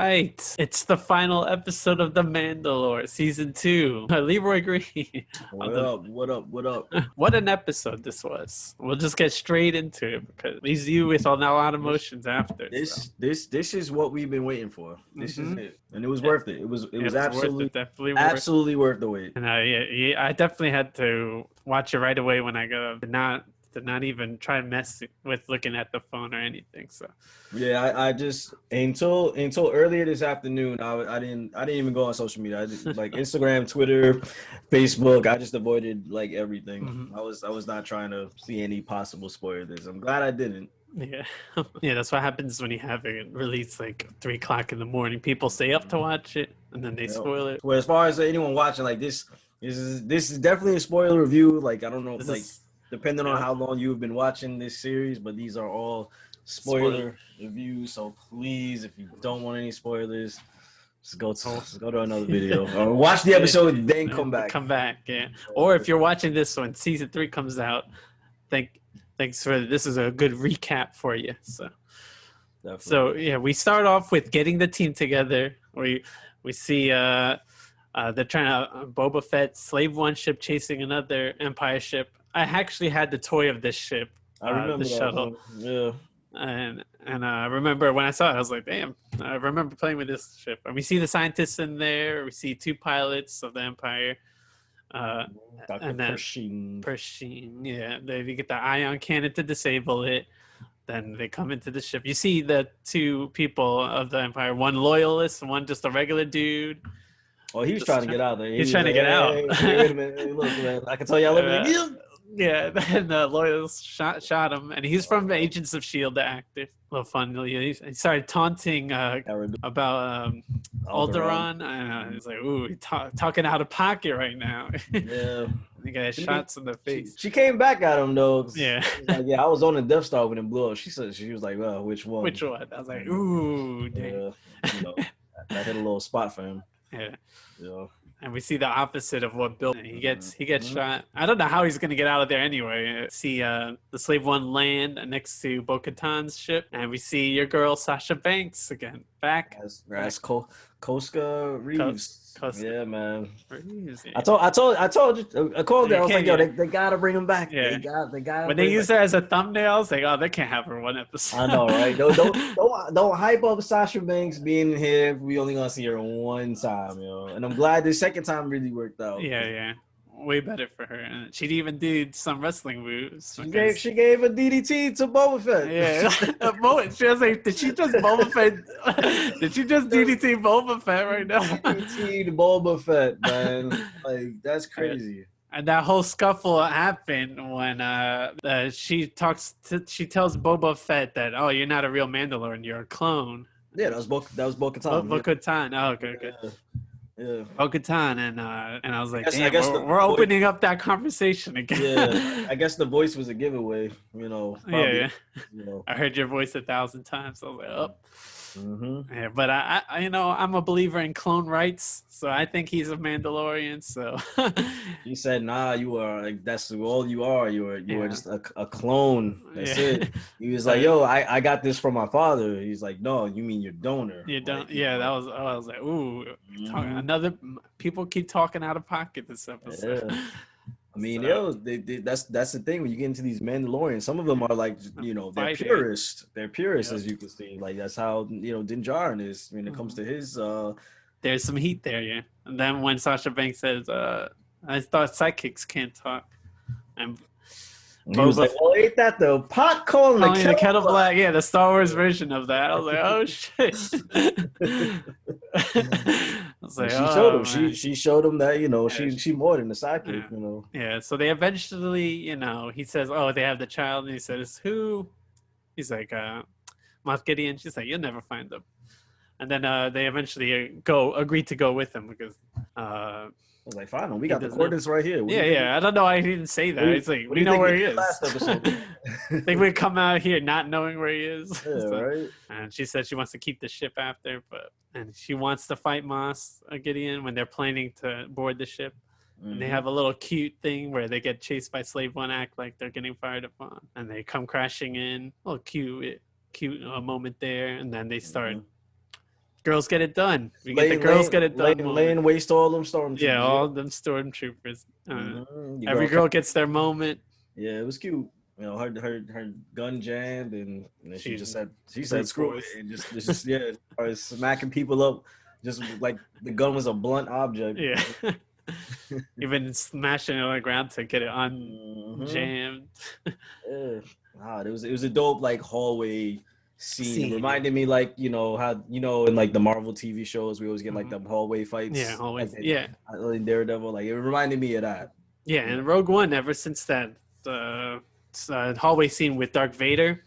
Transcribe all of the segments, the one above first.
right. It's the final episode of The Mandalore, Season 2. Leroy Green. What up? What up? What up? What an episode this was. We'll just get straight into it because it leaves you with a lot of emotions after. This is what we've been waiting for. This is it, and it was Yeah. worth it. It was absolutely worth it, definitely absolutely worth the wait. And I definitely had to watch it right away when I got did not even try and mess with looking at the phone or anything. So Yeah, I just until earlier this afternoon, I didn't even go on social media. I did, like Instagram, Twitter, Facebook. I just avoided like everything. I was not trying to see any possible spoilers. I'm glad I didn't. Yeah. Yeah, that's what happens when you have it released like 3:00 in the morning. People stay up to watch it and then they spoil it. Well, as far as anyone watching, like this is definitely a spoiler review. Like I don't know, depending on how long you've been watching this series, but these are all spoiler reviews. So please, if you don't want any spoilers, just go to another video or watch the episode and then come back. Yeah. Or if you're watching this when Season 3 comes out, thanks for this is a good recap for you. So Definitely. So yeah, we start off with getting the team together. We see they're trying to Boba Fett slave one ship chasing another Empire ship. I actually had the toy of this ship, I remember the that shuttle. one. Yeah. And I remember when I saw it, I was like, damn, I remember playing with this ship. And we see the scientists in there. We see 2 pilots of the Empire. And then Pershing, yeah. They get the ion cannon to disable it. Then they come into the ship. You see the 2 people of the Empire, one loyalist and one just a regular dude. Oh, he was trying to get out there. He's trying to get out. Hey, wait a minute. Hey, look, man. I can tell y'all. Yeah, and the loyalist shot him, and he's from Agents of S.H.I.E.L.D., the actor. A little fun. He started taunting about Alderaan. And he's like, ooh, talking out of pocket right now. Yeah. He got shots in the face. She came back at him, though. Yeah. Like, yeah, I was on the Death Star when it blew up. She was like, well, which one? Which one? I was like, ooh, dang. I hit a little spot for him. Yeah. Yeah. And we see the opposite of what Bill. He gets shot. I don't know how he's gonna get out of there anyway. See the Slave One land next to Bo-Katan's ship, and we see your girl Sasha Banks again back. As Koska Reeves. Yeah, man. Reeves, yeah. I told you. I called her. I was like, yo, they gotta bring him back. Yeah. They got. When they use her as a thumbnail, I was like, oh, they can't have her one episode. I know, right? Don't hype up Sasha Banks being here. We only gonna see her one time, yo. And I'm glad the second time really worked out. Yeah. Way better for her, and she'd even do some wrestling moves. She gave a DDT to Boba Fett. Yeah, she was like, did she just Boba Fett? Did she just DDT Boba Fett right now? DDT to Boba Fett, man. Like that's crazy. And that whole scuffle happened when she tells Boba Fett that, oh, you're not a real Mandalorian, you're a clone. Yeah, that was Bo-Katan. Bo-Katan. Oh, good. Yeah. Bo-Katan, and I was like, we're opening up that conversation again. Yeah, I guess the voice was a giveaway, Probably, yeah. I heard your voice 1,000 times. So I was like, oh. Mm-hmm. Yeah, but I I'm a believer in clone rights, so I think he's a Mandalorian. So he said, "Nah, you are like that's all you are. You are just a clone. That's it." He was like, "Yo, I got this from my father." He's like, "No, you mean your donor?" You don't? Yeah, I was like, ooh, another. People keep talking out of pocket this episode. Yeah. I mean, that's the thing when you get into these Mandalorians. Some of them are like, they're purists. They're purists, as you can see. Like that's how Din Djarin is when it comes to his. There's some heat there, yeah. And then when Sasha Banks says, "I thought psychics can't talk," and he was like, "Well, ain't that the pot calling the kettle black?" Yeah, the Star Wars version of that. I was like, "Oh shit!" She showed him that she more than the sidekick. Yeah. So they eventually, he says, "Oh, they have the child," and he says, "Who?" He's like, "Moff Gideon." She's like, "You'll never find them." And then they eventually agree to go with him because. I was like, fine, we got the coordinates right here. Yeah. I don't know why he didn't say that. It's like, we know where he is. Last episode. I think we come out here not knowing where he is. Yeah, right. And she said she wants to keep the ship after, and she wants to fight Moss Gideon when they're planning to board the ship. Mm-hmm. And they have a little cute thing where they get chased by Slave One, act like they're getting fired upon. And they come crashing in. A little cute moment there. And then they start girls get it done. We get the girls get it done. Laying waste to all them stormtroopers. Yeah, all them stormtroopers. Every Girl girl gets their moment. Yeah, it was cute. You know, her gun jammed, and she just said screw it, and just yeah, started smacking people up, just like the gun was a blunt object. Yeah. Even smashing it on the ground to get it unjammed. Yeah. It was a dope like hallway scene. It reminded me like, you know, how, you know, in like the Marvel TV shows we always get like the hallway fights. Yeah, hallways. Like in Daredevil, like it reminded me of that. Yeah, and Rogue One, ever since that hallway scene with Darth Vader,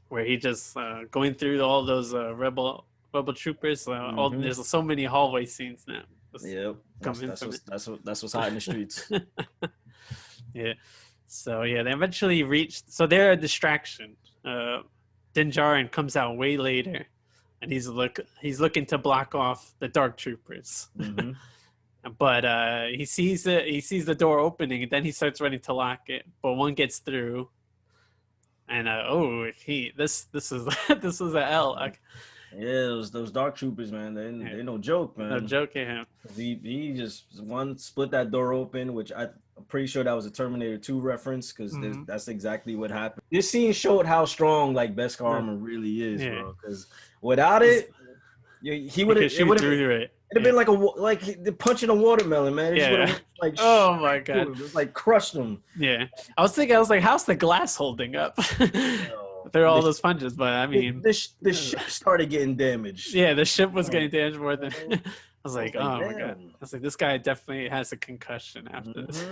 where he just going through all those rebel troopers. There's so many hallway scenes now. Yep, that's what's hot in the streets. Yeah, so yeah, they eventually reached. So they're a distraction. Din Djarin comes out way later, and he's looking to block off the Dark Troopers. But he sees the door opening, and then he starts running to lock it. But one gets through, and this is this was an L. Yeah, those Dark Troopers, man. They no joke, man. No joke, yeah. He just split that door open, which I'm pretty sure that was a Terminator 2 reference, because that's exactly what happened. This scene showed how strong like Beskar armor really is, bro. Because without it, he would have through it. It'd have been like punching a watermelon, man. It just like, oh my god, it like crushed them. Yeah, I was like, how's the glass holding up? Through all those punches, but I mean, the ship started getting damaged. Yeah, the ship was getting damaged more than. I was like, oh my god! I was like, this guy definitely has a concussion after this.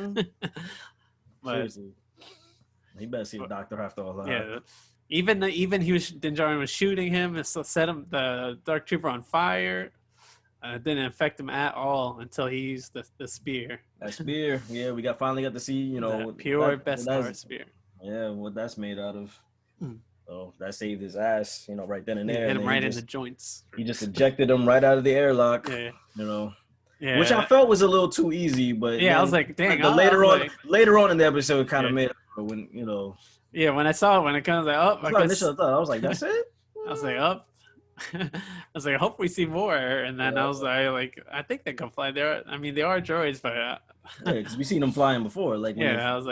But seriously, he better see a doctor after all that. Yeah, even Din Djarin was shooting him and set him the Dark Trooper on fire. Didn't affect him at all until he used the spear. That spear, yeah, we finally got to see, you know, that pure Beskar spear. Yeah, what that's made out of. So that saved his ass, you know, right then and there. Hit him right in the joints. He just ejected him right out of the airlock. Yeah. You know. Yeah. Which I felt was a little too easy, but I was like, dang. Later on in the episode, it kind of made it when, you know. Yeah, when I saw it, when it comes like up, I was like, that's it. I was like, up. I was like, I hope we see more. And then I was like, I think they can fly. They are droids, but yeah, because we've seen them flying before. Like, I was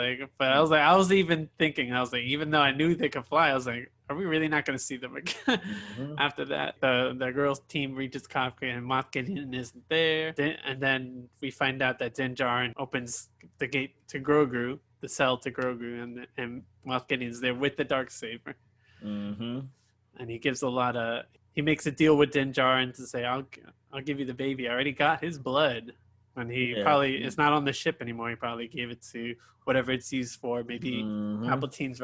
even thinking, even though I knew they could fly, I was like, are we really not going to see them again? After that, the girls' team reaches Kafka, and Moff Gideon isn't there. And then we find out that Din Djarin opens the gate to Grogu, the cell to Grogu, and Moff Gideon's there with the Darksaber. And he gives he makes a deal with Din Djarin to say, I'll give you the baby. I already got his blood. And he probably it's not on the ship anymore. He probably gave it to whatever it's used for, maybe Palpatine's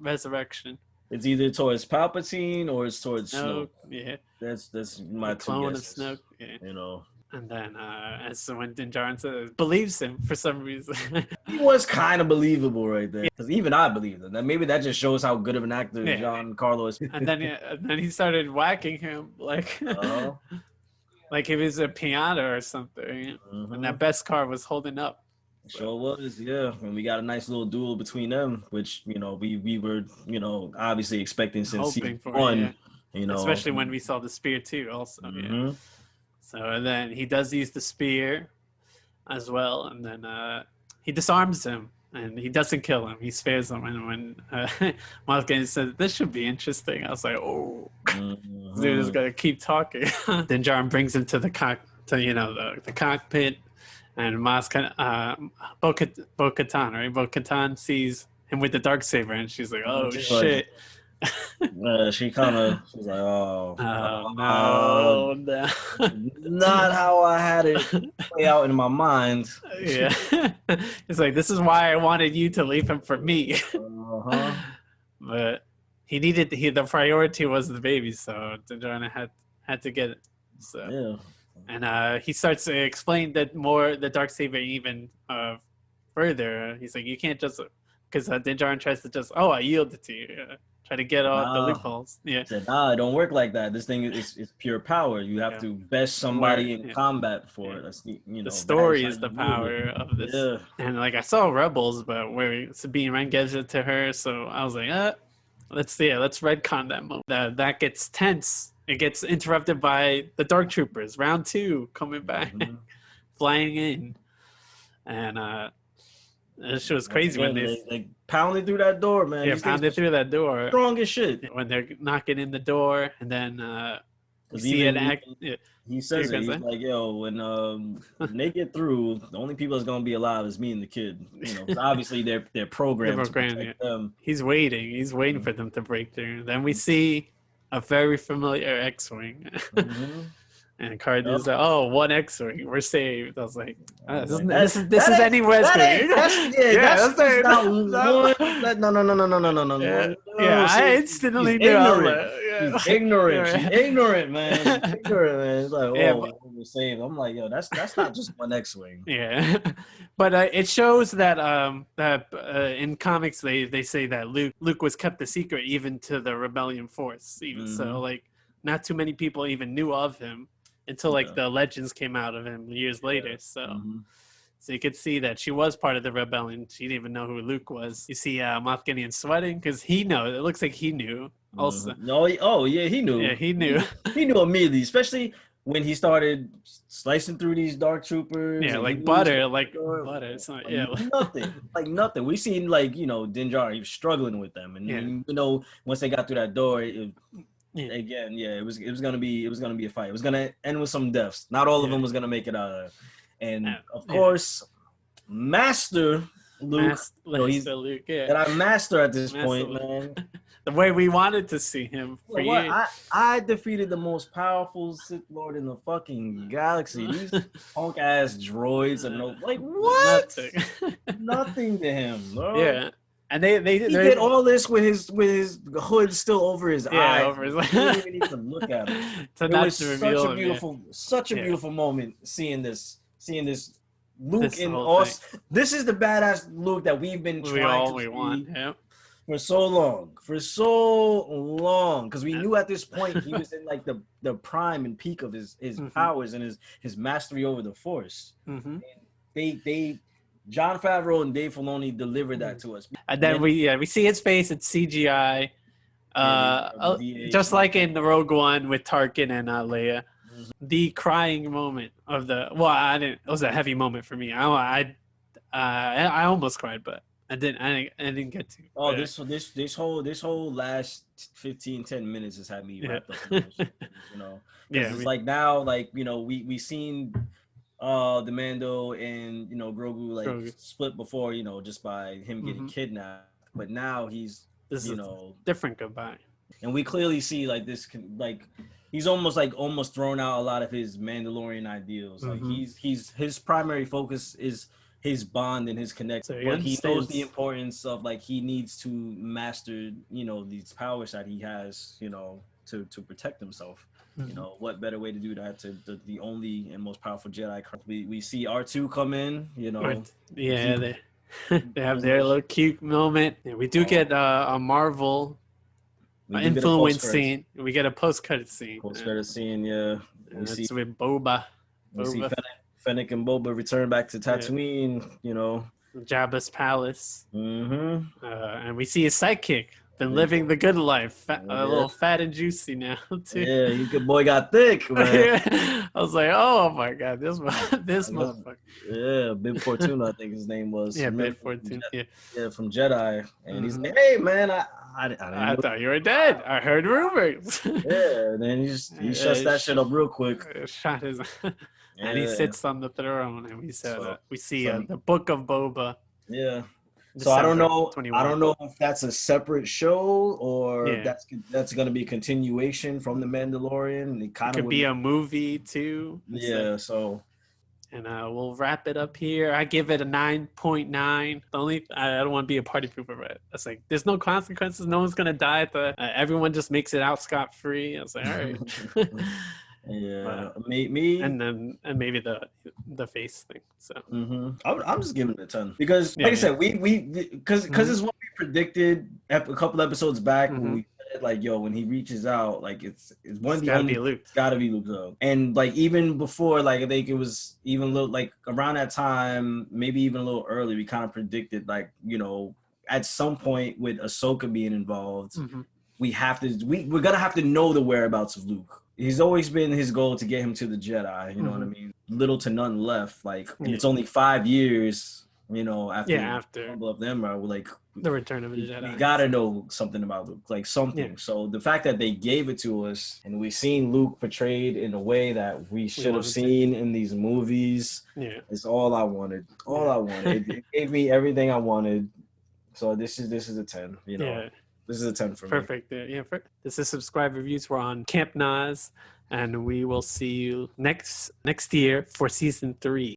resurrection. It's either towards Palpatine or it's towards Snoke. Yeah, that's my the clone of Snoke. Yeah. You know. And then when Din Djarin believes him for some reason. He was kind of believable right there. Because even I believed him. Maybe that just shows how good of an actor Giancarlo is. And then he started whacking him like like he was a piano or something. And that Beskar was holding up. Sure was, yeah. And we got a nice little duel between them, which, you know, we were, you know, obviously expecting since season 1. You know, especially when we saw the spear too also. Yeah. So and then he does use the spear as well, and then he disarms him, and he doesn't kill him. He spares him. And when Moff Gideon said, "This should be interesting," I was like, "Oh, dude is gonna keep talking." Then Djarin brings him to the cockpit, and Bo-Katan, right? Bo-Katan sees him with the Darksaber, and she's like, "Oh shit." She's like, oh no, not how I had it play out in my mind. Yeah. It's like, this is why I wanted you to leave him for me. But the priority was the baby, so Djarin had to get it. So and he starts to explain the Darksaber even further. He's like, you can't just, because Din Djarin tries to just, I yield it to you. Try to get all the loopholes. Yeah. Said, it don't work like that. This thing is pure power. You have to best somebody in combat for it. That's, you know, the story is the power of this. Yeah. And like I saw Rebels, but where Sabine Wren gives it to her, so I was like, let's retcon that moment. That gets tense it gets interrupted by the Dark Troopers, round 2 coming back, flying in, and it was crazy when they pounded through that door, man. Yeah, pounded through that door. Strong as shit. When they're knocking in the door, and then we see it act. He says it. He's like, "Yo, when they get through, the only people that's gonna be alive is me and the kid." You know, 'cause obviously they're programmed to protect them. He's waiting. He's waiting for them to break through. Then we see a very familiar X-wing. And Cardinals like, oh, one X-wing, we're saved. I was like, this is any X-wing. No. I instantly knew. He's ignorant. She's ignorant, man. She's ignorant, man. It's like, we're saved. I'm like, yo, that's not just one X-wing. Yeah, but it shows that in comics they say that Luke was kept a secret even to the rebellion force. Even so, like, not too many people even knew of him until like the legends came out of him years later. So you could see that she was part of the rebellion. She didn't even know who Luke was. You see Moff Gideon sweating because he knows. It looks like he knew also. He knew. Yeah, he knew. He knew immediately, especially when he started slicing through these Dark Troopers. Yeah, like butter. It's not, nothing. We seen Din Djarin, he was struggling with them, and once they got through that door, it was gonna be a fight. It was gonna end with some deaths. Not all of them was gonna make it out of there. And of course, Master Luke. Luke, that I master at this point, man. The way we wanted to see him. I defeated the most powerful Sith Lord in the fucking galaxy. These punk ass droids are what? Nothing to him, bro. Yeah. And he did all this with his hood still over his eye. Over his eye. You didn't even need to look at him. It was such a beautiful moment seeing this Luke in Austin. This is the badass Luke that we've been trying to see for so long. Because we knew at this point he was in like the prime and peak of his powers and his mastery over the Force. And they Jon Favreau and Dave Filoni delivered that to us. And then we see his face. It's CGI, just like in the Rogue One with Tarkin and Leia. The crying moment of it was a heavy moment for me. I almost cried, but I didn't get to. Oh, this whole last 10 minutes has had me wrapped up in emotions, it's like now, we seen the Mando and Grogu split before, just by him getting kidnapped, but now he's different goodbye, and we clearly see he's almost thrown out a lot of his Mandalorian ideals. His primary focus is his bond and his connection, but he knows the importance of he needs to master these powers that he has to protect himself. What better way to do that to the only and most powerful Jedi? We see R2 come in, they have their little cute moment. Yeah, we do get a Marvel influence scene. We get a post-credit scene. Yeah. We see with Boba. We see Fennec and Boba return back to Tatooine, Jabba's palace. And we see his sidekick. Been living the good life, a little fat and juicy now too. Yeah, you good boy got thick, man. I was like, oh my god, this motherfucker. Yeah, Bib Fortuna, I think his name was. Yeah, Bib Fortuna. Yeah, from Jedi, and he's like, hey man, I thought you were dead. I heard rumors. Yeah, and then he shuts that shit up real quick. Shot his, and he sits on the throne, and we see the Book of Boba. Yeah. So I don't know if that's a separate show or that's going to be a continuation from the Mandalorian. It could be a movie too. Yeah. So, and we'll wrap it up here. I give it a 9.9. I don't want to be a party pooper, but it's like there's no consequences. No one's gonna die. Everyone just makes it out scot free. I was like, all right. Yeah, me, and maybe the face thing. So I'm just giving it a 10 because, like I said, because it's what we predicted a couple episodes back when we said when he reaches out, it's gotta be Luke. It's gotta be Luke though. And even before, I think it was even a little around that time, maybe even a little early, we kind of predicted at some point with Ahsoka being involved. we're gonna have to know the whereabouts of Luke. He's always been his goal to get him to the Jedi. You know what I mean? Little to none left. Like, and it's only 5 years. You know, after of them are like the Return of the Jedi. We gotta know something about Luke, like something. Yeah. So the fact that they gave it to us and we seen Luke portrayed in a way that we should have seen in these movies, is all I wanted. All I wanted. It gave me everything I wanted. So this is a 10. You know, this is a 10 for me. Perfect. Yeah. This is Subscribe Reviews. We're on Camp Nas, and we will see you next year for season 3.